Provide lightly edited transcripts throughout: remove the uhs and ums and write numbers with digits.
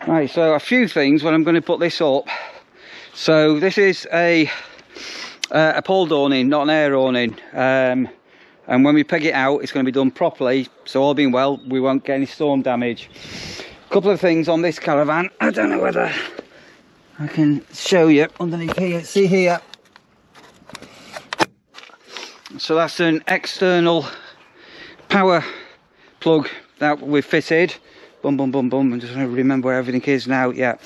Right, so a few things when I'm going to put this up. So this is a pole awning, not an air awning. And when we peg it out, it's going to be done properly. So all being well, we won't get any storm damage. A couple of things on this caravan. I don't know whether I can show you underneath here. See here. So that's an external power plug that we've fitted. Boom, boom, boom, boom. I'm just trying to remember where everything is now. Yeah.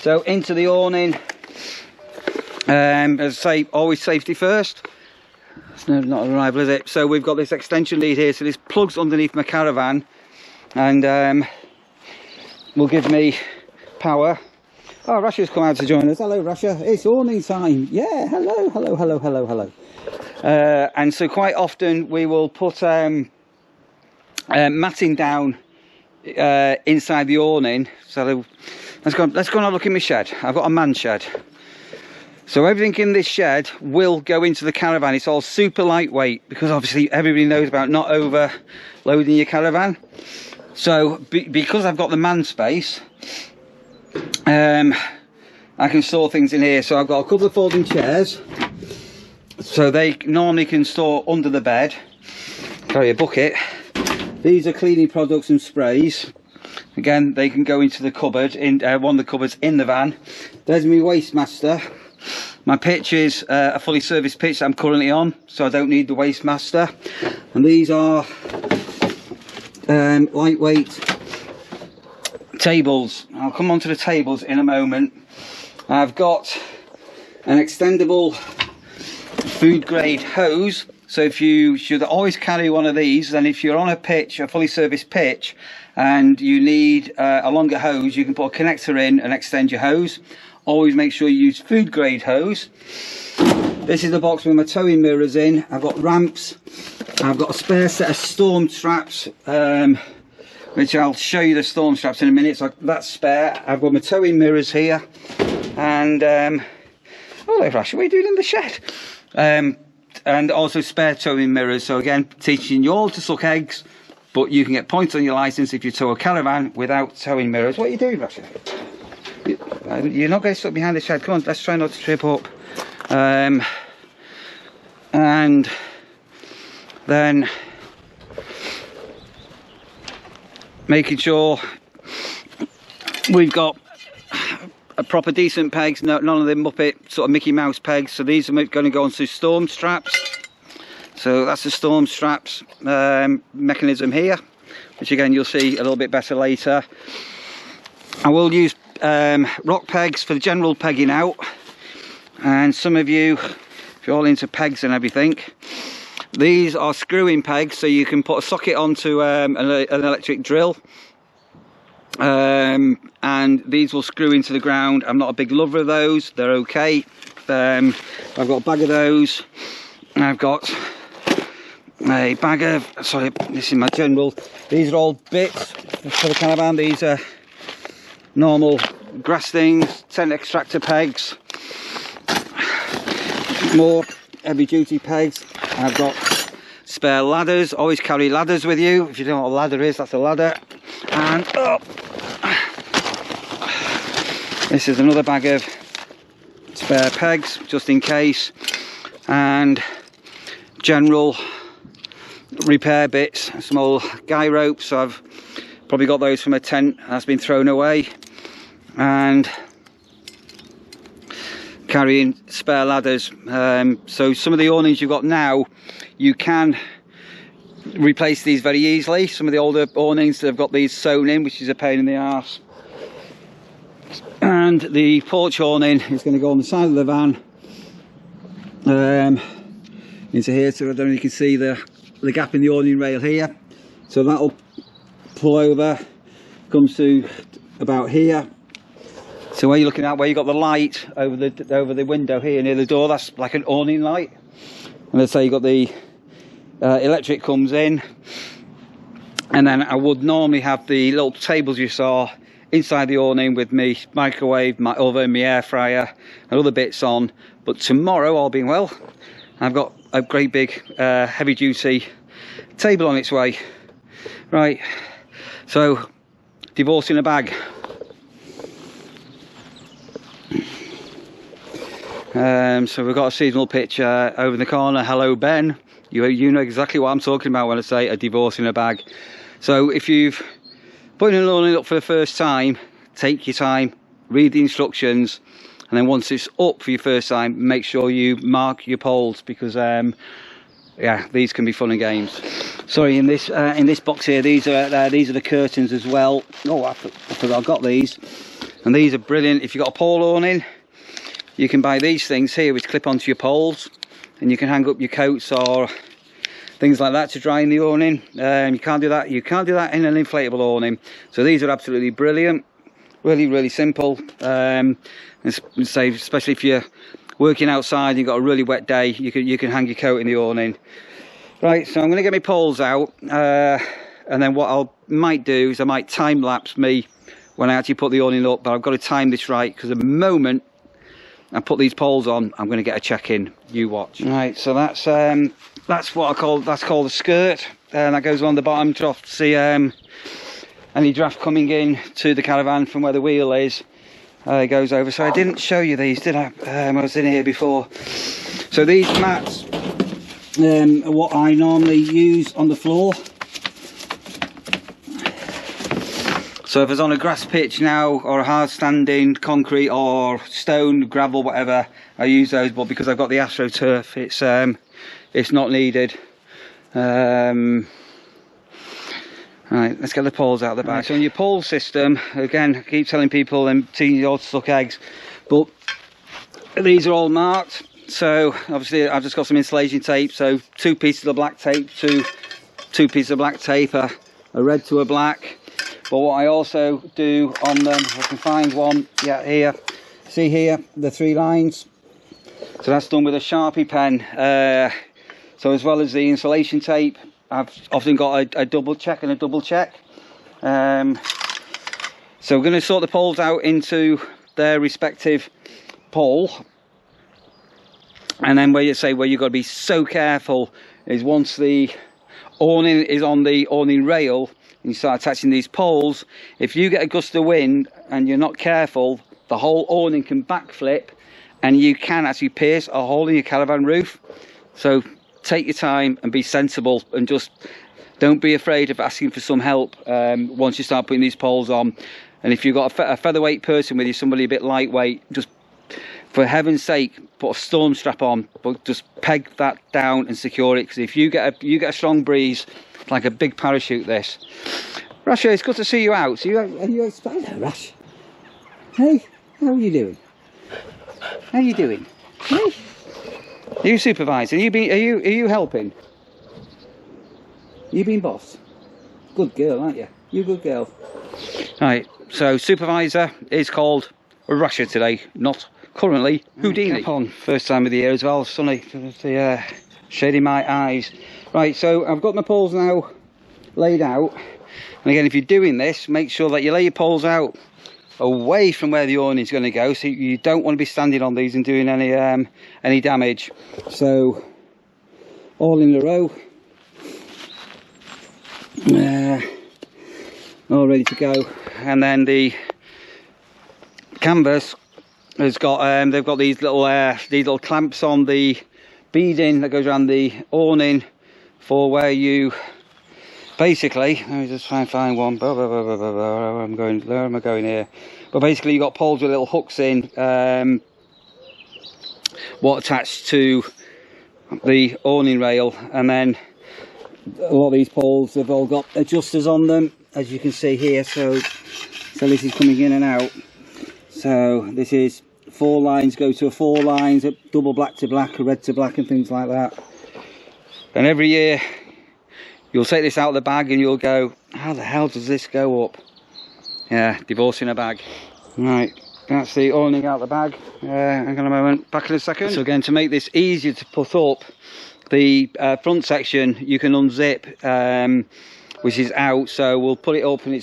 So into the awning. As I say, always safety first. It's not reliable, is it? So we've got this extension lead here. So this plugs underneath my caravan, and will give me power. Oh, Russia's come out to join us. Hello, Russia. It's awning time. Yeah. Hello, hello, hello, hello, hello. And so quite often we will put matting down inside the awning. So let's go and have a look in my shed. I've got a man shed. So everything in this shed will go into the caravan. It's all super lightweight because obviously everybody knows about not overloading your caravan. So because I've got the man space, I can store things in here. So I've got a couple of folding chairs. So they normally can store under the bed. Carry a bucket. These are cleaning products and sprays. Again, they can go into the cupboard, in one of the cupboards in the van. There's my Waste Master. My pitch is a fully serviced pitch that I'm currently on, so I don't need the Waste Master. And these are lightweight tables. I'll come on to the tables in a moment. I've got an extendable food grade hose. So if you should always carry one of these, then if you're on a pitch, a fully serviced pitch, and you need a longer hose, you can put a connector in and extend your hose. Always make sure you use food grade hose. This is the box with my towing mirrors in. I've got ramps. I've got a spare set of storm straps, which I'll show you the storm straps in a minute. So that's spare. I've got my towing mirrors here. And, oh, Rash, what are you doing in the shed? And also spare towing mirrors. So again, teaching you all to suck eggs, but you can get points on your license if you tow a caravan without towing mirrors. What are you doing, Russia? You're not getting stuck behind the shed. Come on, let's try not to trip up. And then making sure we've got a proper decent pegs, none of them Muppet sort of Mickey Mouse pegs. So these are going to go onto storm straps. So that's the storm straps mechanism here, which again you'll see a little bit better later. I will use rock pegs for the general pegging out, and some of you, if you're all into pegs and everything, these are screw-in pegs, so you can put a socket onto an electric drill. And these will screw into the ground. I'm not a big lover of those. They're okay. I've got a bag of those. I've got a bag of, sorry, this is my general. These are all bits for the caravan. These are normal grass things, tent extractor pegs, more heavy duty pegs. I've got spare ladders. Always carry ladders with you. If you don't know what a ladder is, that's a ladder. And oh, this is another bag of spare pegs just in case, and general repair bits, small guy ropes. So I've probably got those from a tent that's been thrown away, and carrying spare ladders. So some of the awnings you've got now, you can replace these very easily. Some of the older awnings that have got these sewn in, which is a pain in the arse. And the porch awning is going to go on the side of the van into here. So I don't know if you can see the gap in the awning rail here. So that'll pull over, comes to about here. So where you're looking at, where you got the light over the window here near the door, that's like an awning light. And let's say you got the electric comes in, and then I would normally have the little tables you saw inside the awning with me microwave, my oven, my air fryer and other bits on. But tomorrow, all being well, I've got a great big heavy duty table on its way. Right, so divorce in a bag. So we've got a seasonal picture over in the corner. Hello Ben, you know exactly what I'm talking about when I say a divorce in a bag. So if you've put an awning up for the first time, take your time, read the instructions, and then once it's up for your first time, make sure you mark your poles, because yeah, these can be fun and games. Sorry, in this box here, these are the curtains as well. Oh, I forgot I got these, and these are brilliant. If you've got a pole awning, you can buy these things here which clip onto your poles, and you can hang up your coats or things like that to dry in the awning. You can't do that. You can't do that in an inflatable awning. So these are absolutely brilliant. Really simple. Say, especially if you're working outside and you've got a really wet day, you can hang your coat in the awning. Right, so I'm going to get my poles out, and then what I might do is I might time lapse me when I actually put the awning up, but I've got to time this right, because the moment I put these poles on, I'm going to get a check-in. You watch. Right, so that's what that's called a skirt, and that goes on the bottom to see any draft coming in to the caravan from where the wheel is. It goes over. So I didn't show you these, did I? I was in here before. So these mats are what I normally use on the floor. So if it's on a grass pitch now, or a hard standing concrete or stone, gravel, whatever, I use those. But because I've got the AstroTurf, it's not needed. Right, let's get the poles out of the bag. Right, so in your pole system, again, I keep telling people and teaching you all to suck eggs, but these are all marked. So obviously I've just got some insulation tape, so 2 pieces of black tape to 2 pieces of black tape, a red to a black. But what I also do on them, if I can find one, yeah, here, see here, the 3 lines. So that's done with a Sharpie pen. So as well as the insulation tape, I've often got a double check and a double check. So we're going to sort the poles out into their respective pole, and then where you've got to be so careful is once the awning is on the awning rail and you start attaching these poles, if you get a gust of wind and you're not careful, the whole awning can backflip and you can actually pierce a hole in your caravan roof. So take your time and be sensible, and just don't be afraid of asking for some help once you start putting these poles on. And if you've got a featherweight person with you, somebody a bit lightweight, just for heaven's sake put a storm strap on, but just peg that down and secure it, because if you get a strong breeze, it's like a big parachute this. Rasha, it's good to see you out. So are you hello, Rash? Hey, how are you doing? How are you doing? Hey? Are you supervising? Are you helping? You being boss? Good girl, aren't you? You good girl. Right, so supervisor is called Russia today, not currently Houdini. On first time of the year as well, sunny, shading my eyes. Right, so I've got my poles now laid out, and again, if you're doing this, make sure that you lay your poles out away from where the awning is going to go, so you don't want to be standing on these and doing any damage. So all in a row, all ready to go. And then the canvas has got they've got these little clamps on the beading that goes around the awning for where you basically, let me just try and find one. Where am I going here? But basically you've got poles with little hooks in, what attached to the awning rail, and then a lot of these poles have all got adjusters on them, as you can see here. So this is coming in and out. So this is 4 lines go to a 4 lines, a double black to black, a red to black, and things like that. And every year you'll take this out of the bag and you'll go, how the hell does this go up? Yeah, divorce in a bag. Right, that's the awning out of the bag. Hang on a moment, back in a second. So again, to make this easier to put up, the front section you can unzip, which is out, so we'll put it up, and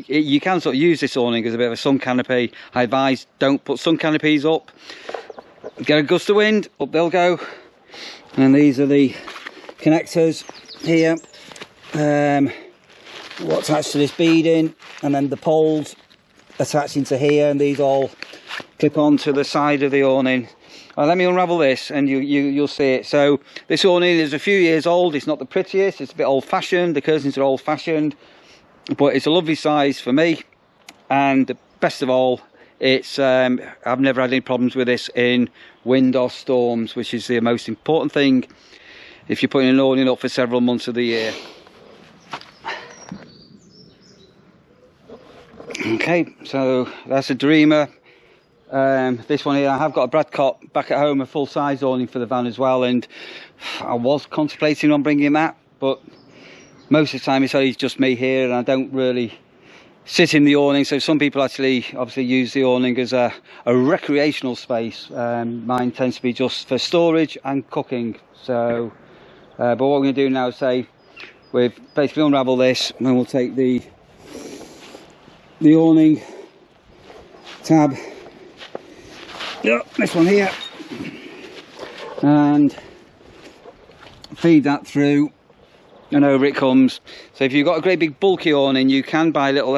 you can sort of use this awning as a bit of a sun canopy. I advise don't put sun canopies up. Get a gust of wind, up they'll go. And these are the connectors here, what attached to this beading, and then the poles attaching to here, and these all clip on to the side of the awning. Let me unravel this and you'll see it. So this awning is a few years old. It's not the prettiest, it's a bit old-fashioned. The curtains are old-fashioned, but it's a lovely size for me. And the best of all, it's I've never had any problems with this in wind or storms, which is the most important thing if you're putting an awning up for several months of the year. Okay, so that's a Dorema. This one here, I have got a Bradcott back at home, a full-size awning for the van as well, and I was contemplating on bringing that, but most of the time it's only just me here and I don't really sit in the awning. So some people actually obviously use the awning as a recreational space. Mine tends to be just for storage and cooking. So but what we're going to do now is say we've basically unravel this and then we'll take the awning tab, this one here, and feed that through and over it comes. So if you've got a great big bulky awning, you can buy little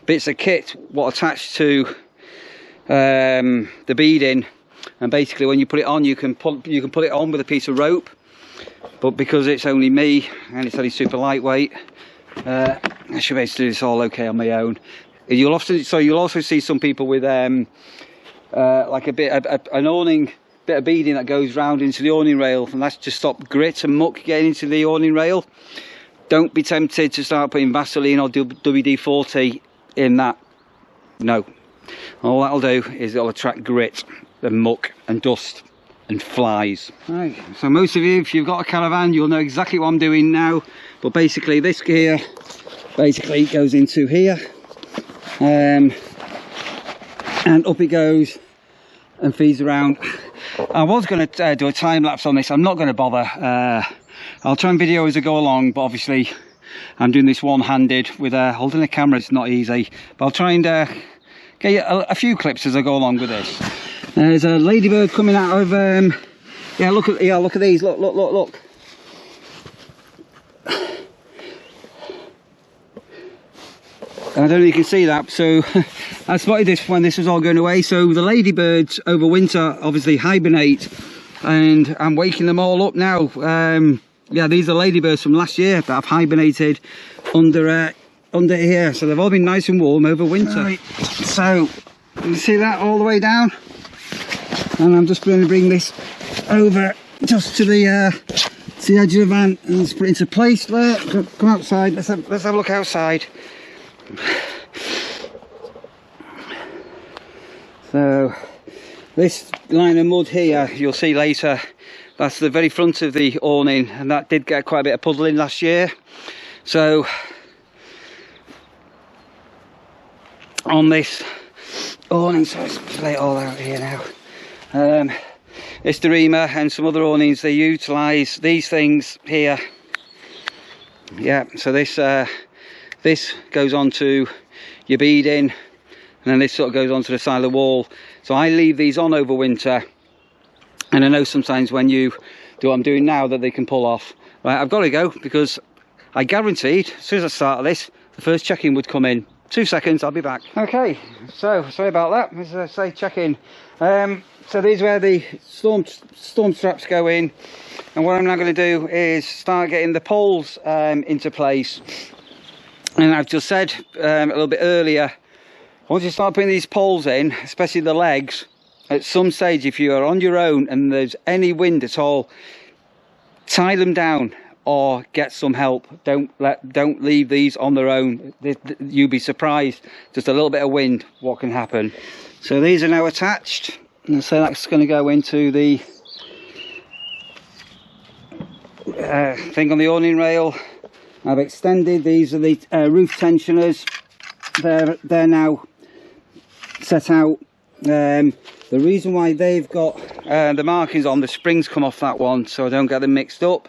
bits of kit what attached to the beading, and basically when you put it on you can put it on with a piece of rope, but because it's only me and it's only super lightweight, I should be able to do this all okay on my own. You'll also see some people with like an awning bit of beading that goes round into the awning rail, and that's to stop grit and muck getting into the awning rail. Don't be tempted to start putting Vaseline or WD-40 in that. No, all that'll do is it'll attract grit and muck and dust and flies. Right, so most of you, if you've got a caravan, you'll know exactly what I'm doing now, but basically this gear basically goes into here, and up it goes and feeds around. I was going to do a time lapse on this. I'm not going to bother. I'll try and video as I go along, but obviously I'm doing this one-handed with holding the camera. It's not easy, but I'll try and get you a few clips as I go along with this. There's a ladybird coming out of yeah, look at these. Look. I don't know if you can see that. So I spotted this when this was all going away. So the ladybirds over winter obviously hibernate, and I'm waking them all up now. Yeah, these are ladybirds from last year that have hibernated under here. So they've all been nice and warm over winter. Right. So you see that all the way down, and I'm just going to bring this over just to the edge of the van and let's put it into place there. Come outside. Let's have a look outside. So this line of mud here, you'll see later, that's the very front of the awning, and that did get quite a bit of puddling last year. So on this awning, so let's lay it all out here now. This Dorema and some other awnings, they utilise these things here. Yeah, so this goes onto your beading, and then this sort of goes onto the side of the wall. So I leave these on over winter, and I know sometimes when you do what I'm doing now that they can pull off. Right, I've got to go because I guaranteed as soon as I started this, the first check-in would come in. 2 seconds, I'll be back. Okay, so sorry about that. As I say, check-in. So these are where the storm straps go in, and what I'm now going to do is start getting the poles into place. And I've just said a little bit earlier, once you start putting these poles in, especially the legs, at some stage if you are on your own and there's any wind at all, tie them down or get some help. Don't leave these on their own. You'll be surprised, just a little bit of wind, what can happen. So these are now attached, and so that's going to go into the thing on the awning rail. I've extended, these are the roof tensioners. They're now set out. The reason why they've got the markings on, the springs come off that one, so I don't get them mixed up.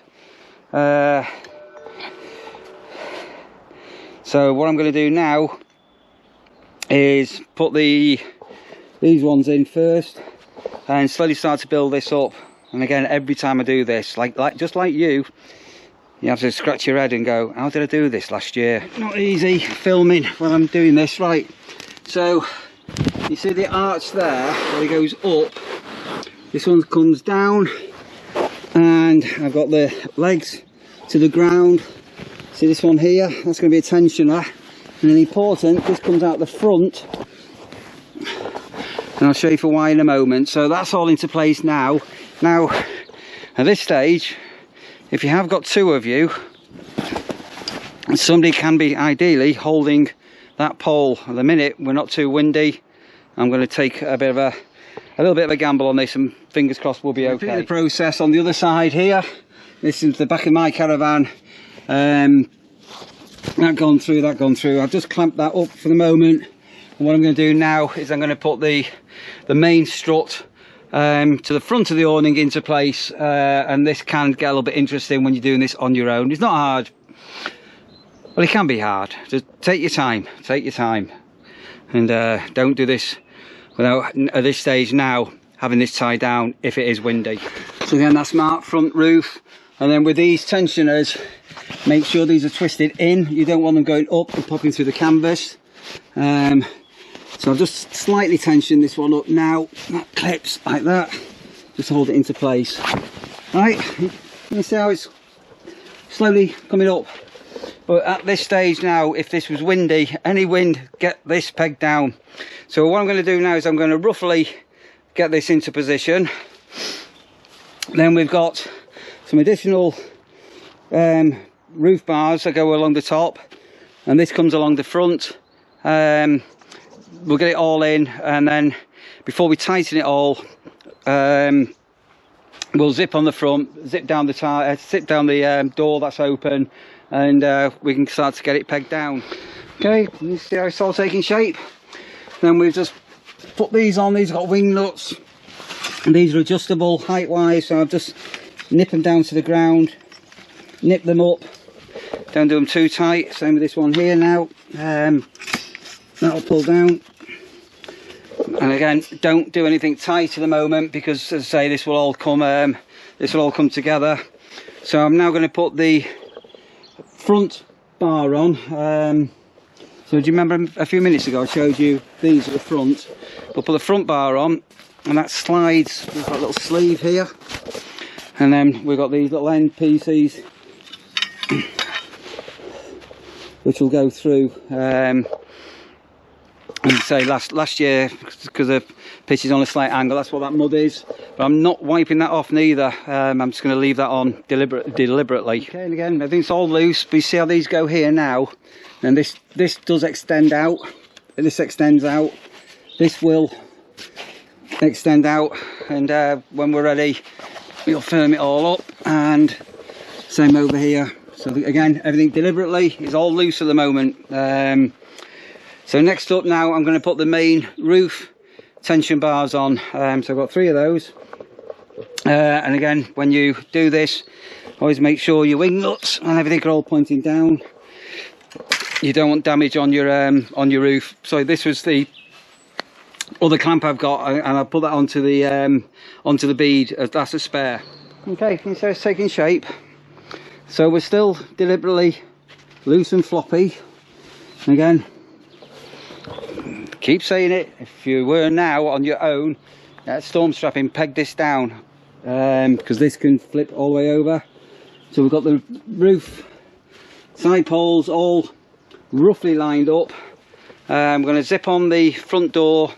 So what I'm going to do now is put these ones in first and slowly start to build this up. And again, every time I do this, just like you have to scratch your head and go, how did I do this last year? Not easy filming when I'm doing this. Right, so you see the arch there where it goes up, This one comes down, and I've got the legs to the ground. See this one here? That's going to be a tensioner. And then important, this comes out the front, and I'll show you for why in a moment. So that's all into place now. Now, at this stage, if you have got two of you, somebody can be ideally holding that pole. At the minute, we're not too windy. I'm going to take a little bit of a gamble on this, and fingers crossed we'll be okay. The process on the other side here. This is the back of my caravan. That gone through. I've just clamped that up for the moment. And what I'm going to do now is I'm going to put the main strut to the front of the awning into place, and this can get a little bit interesting when you're doing this on your own. It's not hard, well, it can be hard. Just take your time, and don't do this without, at this stage now, having this tied down if it is windy. So again, that's marked front roof, and then with these tensioners, make sure these are twisted in. You don't want them going up and popping through the canvas. So I've just slightly tensioned this one up now. That clips like that. Just hold it into place. Right, you can see how it's slowly coming up. But at this stage now, if this was windy, any wind, get this pegged down. So what I'm going to do now is I'm going to roughly get this into position. Then we've got some additional roof bars that go along the top, and this comes along the front. We'll get it all in, and then before we tighten it all, we'll zip on the front, zip down the door that's open, and we can start to get it pegged down. Okay, you see how it's all taking shape. Then we've just put these on. These have got wing nuts, and these are adjustable height wise, so I've just nip them down to the ground, nip them up, don't do them too tight. Same with this one here now. That'll pull down, and again, don't do anything tight at the moment, because as I say, this will all come together. So I'm now going to put the front bar on. So do you remember a few minutes ago I showed you these at the front? We'll put the front bar on, and that slides. We've got a little sleeve here, and then we've got these little end pieces which will go through. And say last year, because the pitch is on a slight angle, that's what that mud is. But I'm not wiping that off neither. I'm just going to leave that on deliberately. Okay, and again, everything's all loose. But you see how these go here now, and this does extend out. This extends out. This will extend out, and when we're ready, we'll firm it all up. And same over here. So again, everything deliberately is all loose at the moment. So next up now, I'm going to put the main roof tension bars on. So I've got 3 of those. And again, when you do this, always make sure your wing nuts and everything are all pointing down. You don't want damage on your roof. So this was the other clamp I've got, and I'll put that onto the bead. That's a spare. Okay, so it's taking shape. So we're still deliberately loose and floppy. And again, keep saying it, if you were now on your own, storm strapping, peg this down, because this can flip all the way over. So we've got the roof side poles all roughly lined up. I'm going to zip on the front door,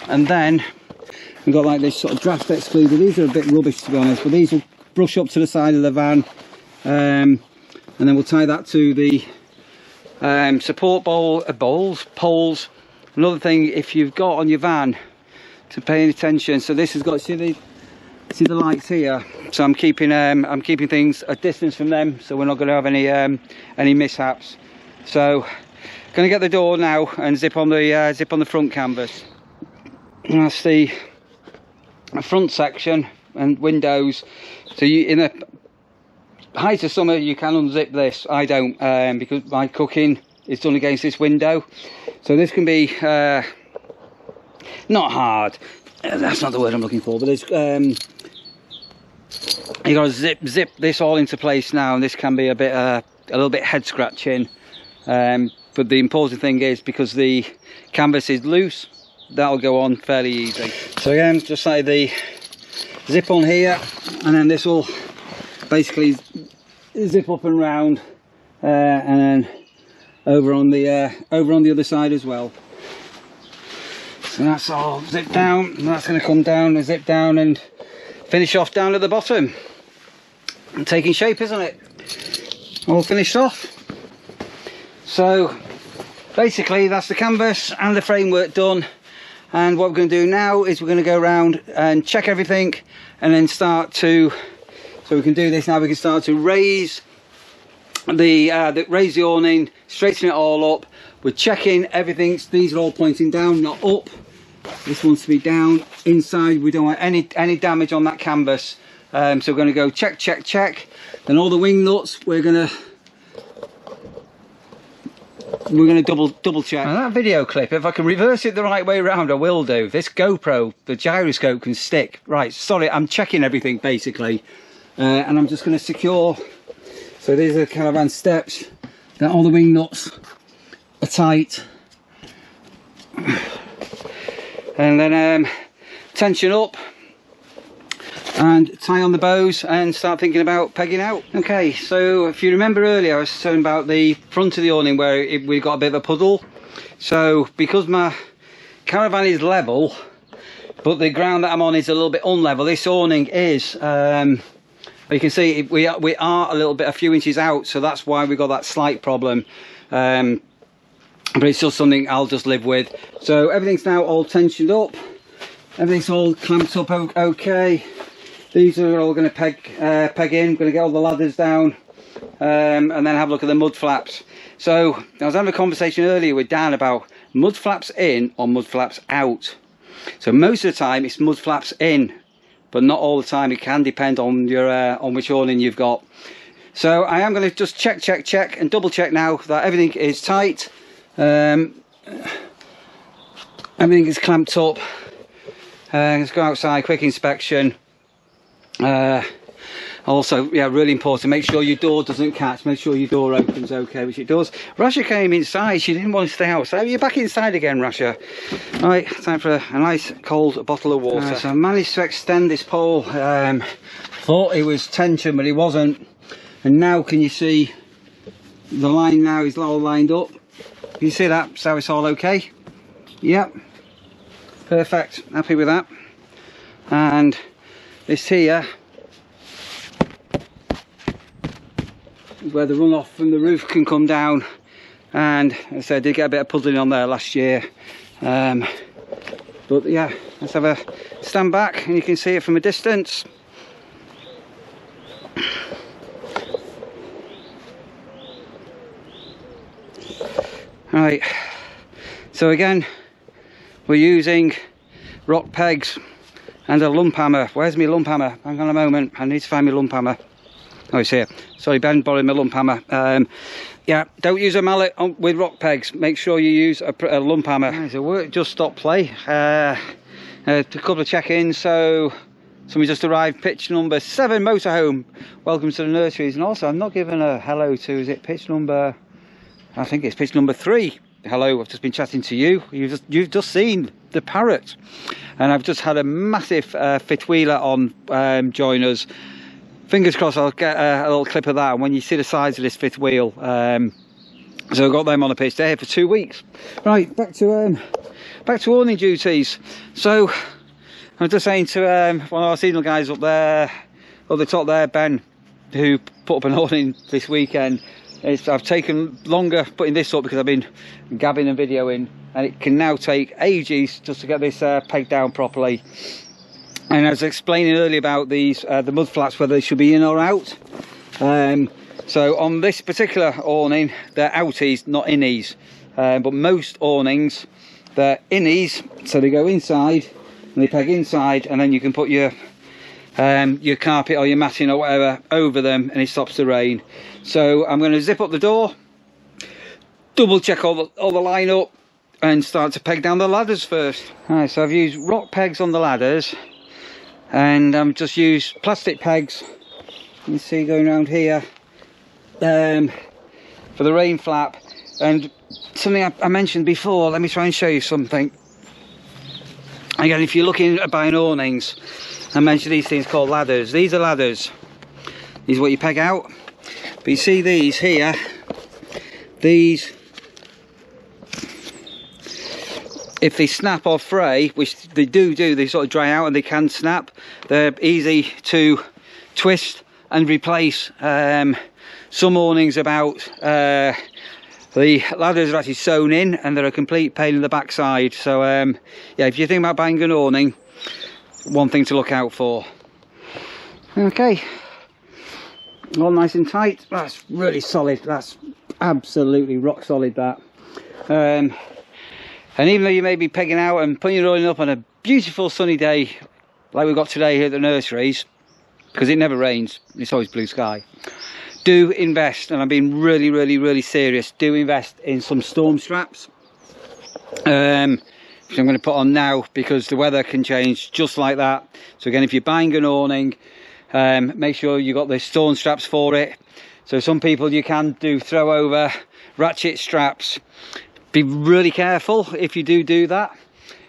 and then we've got like this sort of draft excluder. These are a bit rubbish, to be honest, but these will brush up to the side of the van, and then we'll tie that to the support poles. Another thing, if you've got on your van, to pay attention. So this has got, see the lights here. So I'm keeping things a distance from them, so we're not going to have any mishaps. So going to get the door now and zip on the front canvas. And that's the front section and windows. So in the height of summer, you can unzip this. I don't, because my cooking is done against this window. So this can be not hard. That's not the word I'm looking for. But it's you got to zip this all into place now, and this can be a little bit head scratching. But the important thing is, because the canvas is loose, that'll go on fairly easy. So again, just like the zip on here, and then this will basically zip up and round, and then over on the other side as well. So that's all zipped down, and that's going to come down and zip down and finish off down at the bottom. And taking shape, isn't it? All finished off. So basically that's the canvas and the framework done, and what we're going to do now is we're going to go around and check everything, and then start to, so we can do this now, we can start to raise the awning, straighten it all up. We're checking everything. These are all pointing down, not up. This wants to be down inside. We don't want any damage on that canvas. So we're going to go check, check, check. Then all the wing nuts we're going to double check. Now that video clip, if I can reverse it the right way around, I will do. This GoPro, the gyroscope can stick. Right, sorry, I'm checking everything basically, and I'm just going to secure. So these are the caravan steps. That all the wing nuts are tight, and then tension up and tie on the bows and start thinking about pegging out. Okay, so if you remember earlier I was talking about the front of the awning where we got a bit of a puddle. So because my caravan is level but the ground that I'm on is a little bit unlevel, this awning is you can see we are a few inches out, so that's why we got that slight problem, but it's just something I'll just live with. So everything's now all tensioned up, everything's all clamped up okay. These are all going to peg in. I'm going to get all the ladders down, and then have a look at the mud flaps. So I was having a conversation earlier with Dan about mud flaps in or mud flaps out. So most of the time it's mud flaps in, but not all the time. It can depend on your on which awning you've got. So I am going to just check, check, check, and double check now that everything is tight. Everything is clamped up. Let's go outside, quick inspection. Also, yeah, really important, make sure your door doesn't catch, make sure your door opens okay, which it does. Rasha came inside, she didn't want to stay outside. You're back inside again, Rasha. Right, time for a nice cold bottle of water. So I managed to extend this pole. Thought it was tension, but it wasn't. And now can you see the line now is all lined up? Can you see that? So it's all okay? Yep, perfect, happy with that. And this here is where the runoff from the roof can come down, and as I said, I did get a bit of puddling on there last year, but yeah, let's have a stand back and you can see it from a distance. Right, so again we're using rock pegs and a lump hammer. Where's my lump hammer? Hang on a moment, I need to find my lump hammer. Oh, it's here. Sorry, Ben borrowed my lump hammer. Yeah, don't use a mallet with rock pegs. Make sure you use a lump hammer. Right, so work just stopped play. A couple of check-ins. So somebody just arrived, pitch number 7 motorhome. Welcome to the nurseries. And also, I'm not giving a hello to, is it pitch number, I think it's pitch number 3. Hello, I've just been chatting to you. You've just seen the parrot, and I've just had a massive fifth wheeler on join us. Fingers crossed I'll get a little clip of that. And when you see the size of this fifth wheel, so I've got them on the pitch. They're here for 2 weeks. Right, back to awning duties. So I was just saying to one of our seasonal guys up there, up the top there, Ben, who put up an awning this weekend. I've taken longer putting this up because I've been gabbing and videoing, and it can now take ages just to get this pegged down properly. And I was explaining earlier about these the mud flaps, whether they should be in or out. So on this particular awning, they're outies, not innies. But most awnings, they're innies, so they go inside and they peg inside, and then you can put your carpet or your matting or whatever over them, and it stops the rain. So I'm going to zip up the door, double check all the line up, and start to peg down the ladders first. Alright, so I've used rock pegs on the ladders, and I'm just used plastic pegs. You can see going around here for the rain flap. And something I mentioned before, let me try and show you something. Again, if you're looking at buying awnings, I mentioned these things called ladders. These are ladders. These are what you peg out. But you see these here, these, if they snap or fray, which they do, they sort of dry out and they can snap, they're easy to twist and replace. Some awnings about, the ladders are actually sewn in and they're a complete pain in the backside. So yeah, if you think about buying an awning, one thing to look out for. Okay, all nice and tight. That's really solid. That's absolutely rock solid, that. And even though you may be pegging out and putting your awning up on a beautiful sunny day like we've got today here at the nurseries, because it never rains, it's always blue sky, do invest, and I'm being really serious, do invest in some storm straps, which I'm going to put on now because the weather can change just like that. So again, if you're buying an awning, make sure you got the storm straps for it. So some people, you can do throw over ratchet straps. Be really careful if you do that,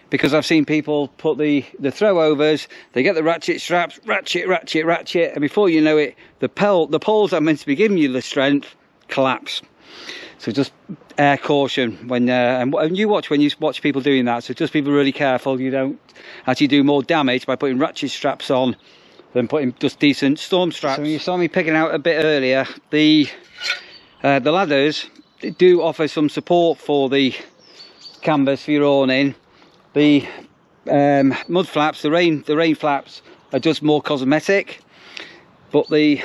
because I've seen people put the throw overs, they get the ratchet straps, ratchet, and before you know it, the poles that are meant to be giving you the strength collapse. So just air caution when and you watch people doing that. So just be really careful you don't actually do more damage by putting ratchet straps on than putting just decent storm straps. So you saw me picking out a bit earlier, the ladders do offer some support for the canvas for your awning. The mud flaps, the rain flaps are just more cosmetic, but the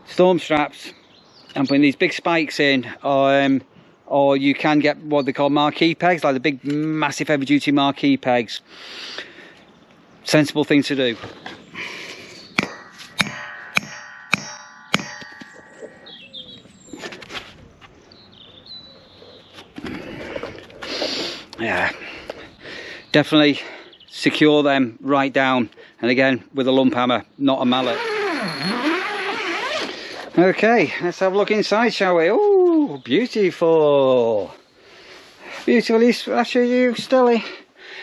storm straps, I'm putting these big spikes in, or you can get what they call marquee pegs, like the big massive heavy duty marquee pegs. Sensible thing to do. Yeah, definitely secure them right down, and again with a lump hammer, not a mallet. Okay, let's have a look inside, shall we? Oh, beautiful. Beautiful. I'll show you, Stelly.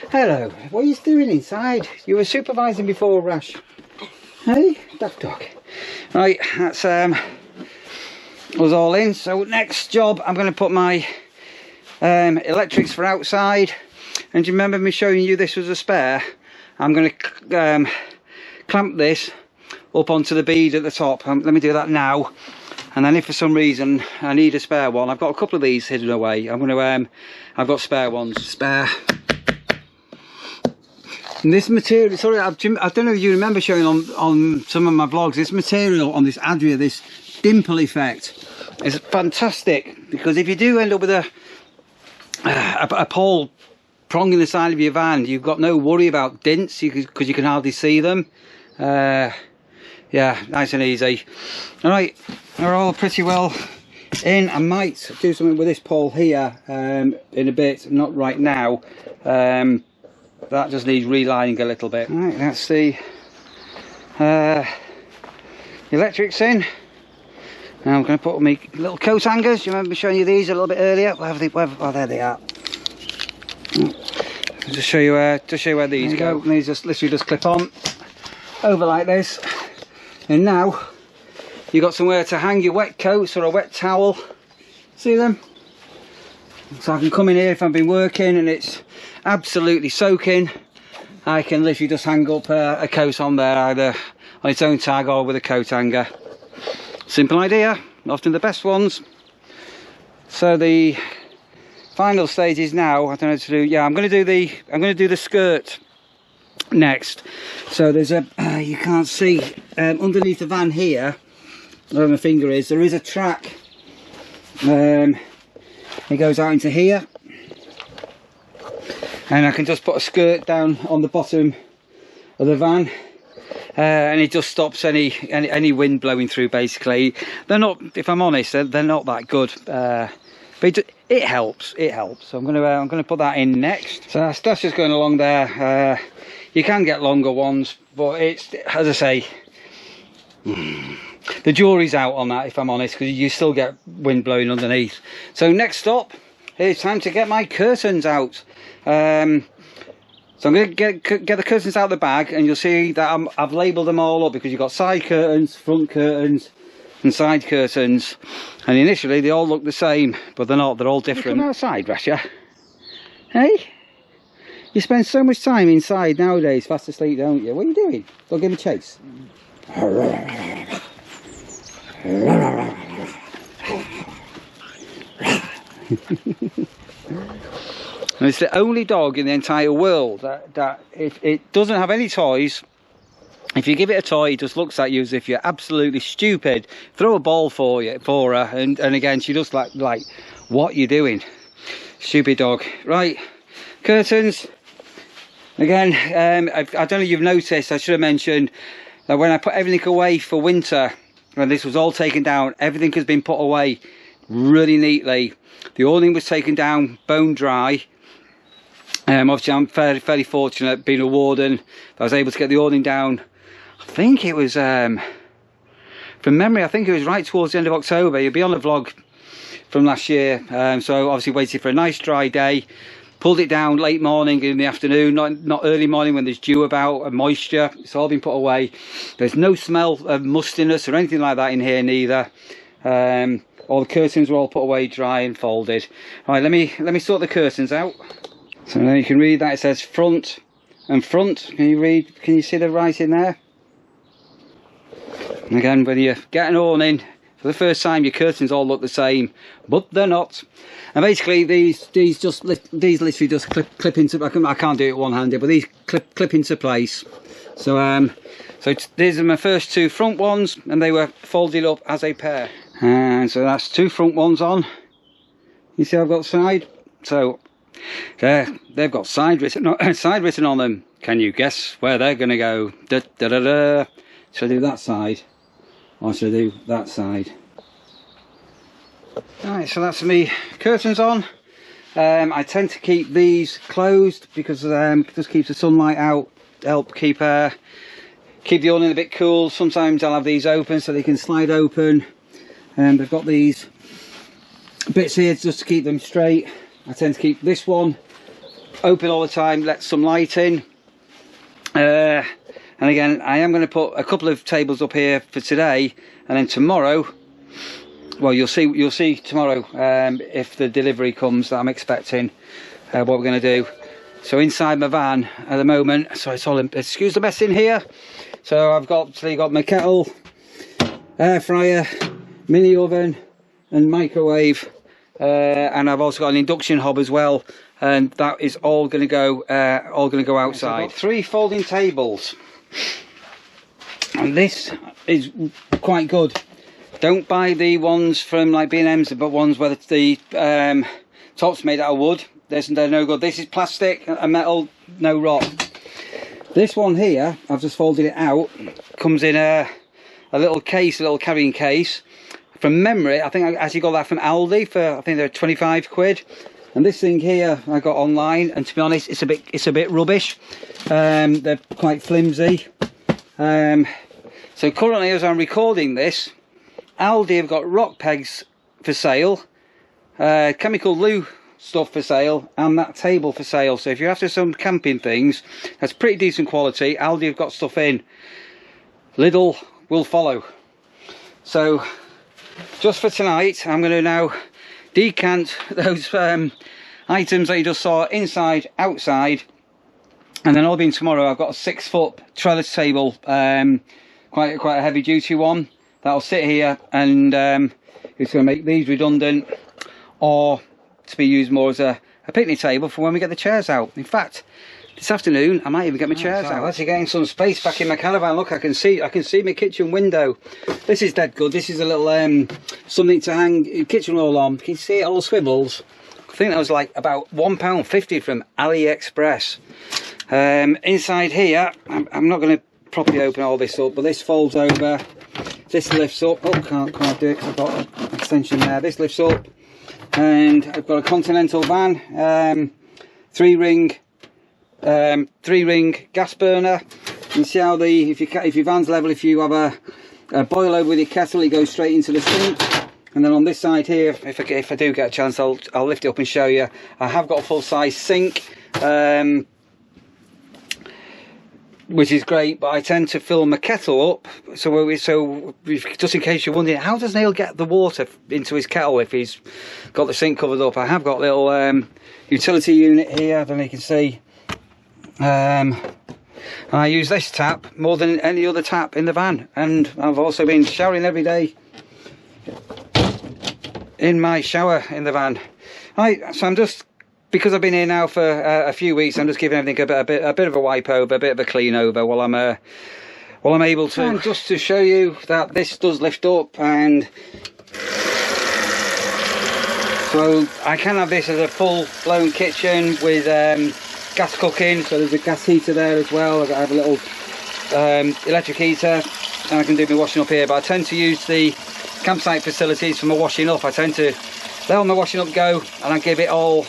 Hello, what are you doing inside? You were supervising before, Rash. Hey, daft dog. Right, that's us all in. So next job, I'm going to put my electrics for outside. And do you remember me showing you this was a spare? I'm going to clamp this up onto the bead at the top. Let me do that now, and then if for some reason I need a spare one, I've got a couple of these hidden away. I'm going to I've got spare ones. Spare. And this material, sorry, I don't know if you remember showing on some of my vlogs, this material on this Adria, this dimple effect, is fantastic, because if you do end up with a pole prong in the side of your van, you've got no worry about dints, because you can hardly see them. Yeah, nice and easy. All right, they're all pretty well in. I might do something with this pole here in a bit, not right now. That just needs relining a little bit. All right, that's the electrics in. Now I'm going to put my little coat hangers. You remember showing you these a little bit earlier? Oh, there they are. Just show you where these go. These just literally just clip on over like this. And now you've got somewhere to hang your wet coats or a wet towel. See them? So I can come in here if I've been working and it's absolutely soaking. I can literally just hang up a coat on there, either on its own tag or with a coat hanger. Simple idea, often the best ones. So the final stage is now, I don't know what to do. Yeah, I'm going to do the skirt next. So there's a you can't see underneath the van here where my finger is, there is a track. It goes out into here, and I can just put a skirt down on the bottom of the van, and it just stops any wind blowing through. Basically, they're not, if I'm honest, they're not that good, but it helps. So I'm gonna put that in next. So that's just going along there. You can get longer ones, but it's, as I say, the jury's out on that, if I'm honest, because you still get wind blowing underneath. So next stop, it's time to get my curtains out. So I'm going to get the curtains out of the bag, and you'll see that I've labelled them all up, because you've got side curtains, front curtains and side curtains, and initially they all look the same, but they're not. They're all different. You come outside, Rasha. Hey? You spend so much time inside nowadays, fast asleep, don't you? What are you doing? Go give me a chase. And it's the only dog in the entire world that if it doesn't have any toys, if you give it a toy, it just looks at you as if you're absolutely stupid. Throw a ball for her, and again, she just like, what you doing? Stupid dog. Right, curtains. Again, I don't know if you've noticed, I should have mentioned that when I put everything away for winter, when this was all taken down, everything has been put away really neatly. The awning was taken down bone dry. Obviously I'm fairly fortunate, being a warden, that I was able to get the awning down. I think it was, from memory, I think it was right towards the end of October. You'll be on the vlog from last year. So obviously waited for a nice dry day, pulled it down late morning in the afternoon, not early morning when there's dew about and moisture. It's all been put away. There's no smell of mustiness or anything like that in here neither. All the curtains were all put away, dry and folded. Right, let me sort the curtains out. So now you can read that it says front and front. Can you see the writing there? And again, when you get an awning for the first time, your curtains all look the same, but they're not. And basically these literally just clip into, I can't do it one-handed, but these clip into place. So these are my first two front ones, and they were folded up as a pair. And so that's two front ones on. You see I've got side. So there, they've got side written on them. Can you guess where they're going to go? Da, da, da, da. Should I do that side, or should I do that side? Right, so that's me curtains on. I tend to keep these closed because it just keeps the sunlight out, help keep the awning a bit cool. Sometimes I'll have these open so they can slide open, and they've got these bits here just to keep them straight. I tend to keep this one open all the time, let some light in. And again, I am going to put a couple of tables up here for today, and then tomorrow, well, you'll see tomorrow if the delivery comes that I'm expecting, what we're going to do. So inside my van at the moment, so it's all excuse the mess in here. So I've got my kettle, air fryer, mini oven and microwave, and I've also got an induction hob as well, and that is all going to go outside. So I've got 3 folding tables, and this is quite good. Don't buy the ones from like B&M's, but ones where the top's made out of wood. They're no good. This is plastic and metal, no rot. This one here, I've just folded it out, comes in a little case, a little carrying case. From memory, I think I actually got that from Aldi for, I think they're 25 quid. And this thing here I got online, and to be honest, it's a bit rubbish. They're quite flimsy. So currently, as I'm recording this, Aldi have got rock pegs for sale, chemical loo stuff for sale, and that table for sale. So if you're after some camping things, that's pretty decent quality. Aldi have got stuff in. Lidl will follow. So just for tonight, I'm going to now decant those items that you just saw inside, outside, and then all being tomorrow, I've got a 6-foot trellis table, quite a heavy duty one, that'll sit here, and it's going to make these redundant, or to be used more as a picnic table for when we get the chairs out. In fact, this afternoon I might even get my chairs out. I'm actually getting some space back in my caravan. Look, I can see my kitchen window. This is dead good. This is a little something to hang kitchen roll on. Can you see it all swivels? I think that was like about £1.50 from AliExpress. Inside here, I'm not going to properly open all this up, but this folds over. This lifts up. Oh, can't do it because I've got an extension there. This lifts up, and I've got a Continental van, 3-ring gas burner. You see how if your van's level, if you have a boil over with your kettle, it goes straight into the sink. And then on this side here, if I do get a chance, I'll lift it up and show you. I have got a full-size sink. which is great, but I tend to fill my kettle up. So just in case you're wondering, how does Neil get the water into his kettle if he's got the sink covered up? I have got a little utility unit here, I don't know if you can see. I use this tap more than any other tap in the van, and I've also been showering every day in my shower in the van. Right, so I'm just, because I've been here now for a few weeks, I'm just giving everything a bit of a wipe over, a bit of a clean over while I'm able to. And just to show you that this does lift up, and so I can have this as a full-blown kitchen with gas cooking. So there's a gas heater there as well. I have a little electric heater, and I can do my washing up here. But I tend to use the campsite facilities for my washing up. I tend to let all my washing up go, and I give it all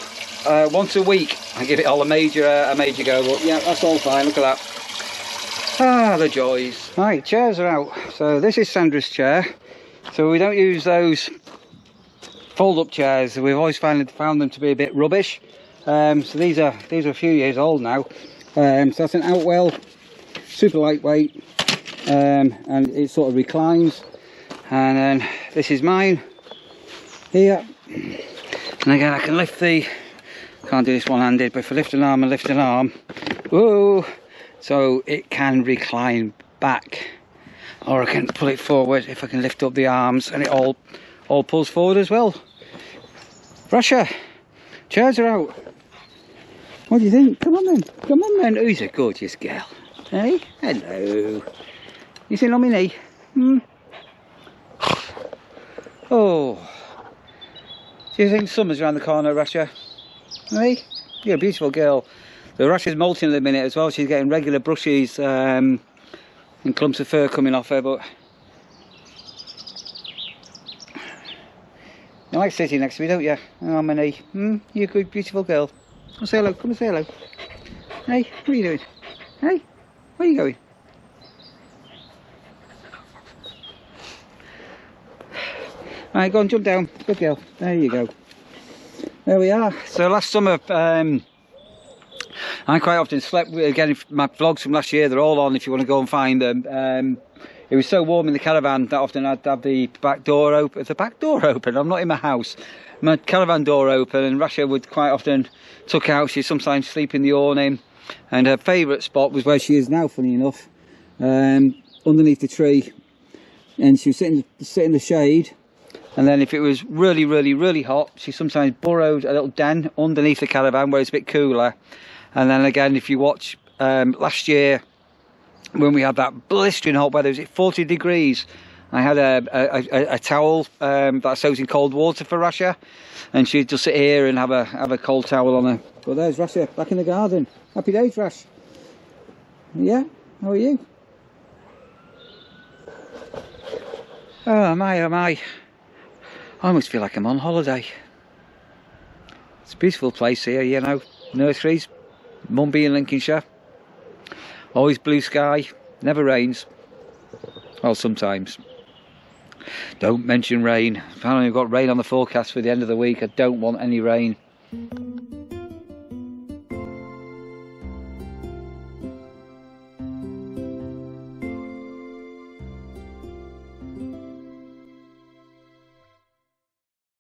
once a week. I give it all a major go. But yeah, that's all fine. Look at that. Ah, the joys. Right, chairs are out. So this is Sandra's chair. So we don't use those fold-up chairs. We've always found them to be a bit rubbish. So these are a few years old now. So that's an Outwell, super lightweight, and it sort of reclines. And then this is mine here. And again, I can lift the, can't do this one-handed, but if I lift an arm and lift an arm, whoa, so it can recline back, or I can pull it forward if I can lift up the arms, and it all pulls forward as well. Russia, chairs are out. What do you think? Come on then, come on then. Who's a gorgeous girl? Hey, hello. You sitting on my knee? Oh, do you think summer's around the corner, Russia? Hey, you're a beautiful girl. The Russia's molting at the minute as well. She's getting regular brushes and clumps of fur coming off her, but you like sitting next to me, don't you? Oh, my knee. You're a good, beautiful girl. Come and say hello. Come and say hello. Hey, what are you doing? Hey, where are you going? Right, go on, jump down. Good girl. There you go. There we are. So last summer, I quite often slept with, again, my vlogs from last year, they're all on if you want to go and find them. It was so warm in the caravan that often I'd have the back door open. The back door open? I'm not in my house. My caravan door open, and Rasha would quite often tuck out. She'd sometimes sleep in the awning, and her favourite spot was where she is now, funny enough, underneath the tree. And she would sit in the shade. And then if it was really, really, really hot, she sometimes burrowed a little den underneath the caravan where it's a bit cooler. And then again, if you watch last year, when we had that blistering hot weather, it was 40 degrees. I had a towel that I soaked in cold water for Rasha, and she'd just sit here and have a cold towel on her. But there's Rasha back in the garden. Happy days, Rash. Yeah, how are you? Oh my, oh my. I almost feel like I'm on holiday. It's a beautiful place here, you know. Nurseries, Mumby in Lincolnshire. Always blue sky, never rains. Well, sometimes. Don't mention rain. Apparently we've got rain on the forecast for the end of the week. I don't want any rain.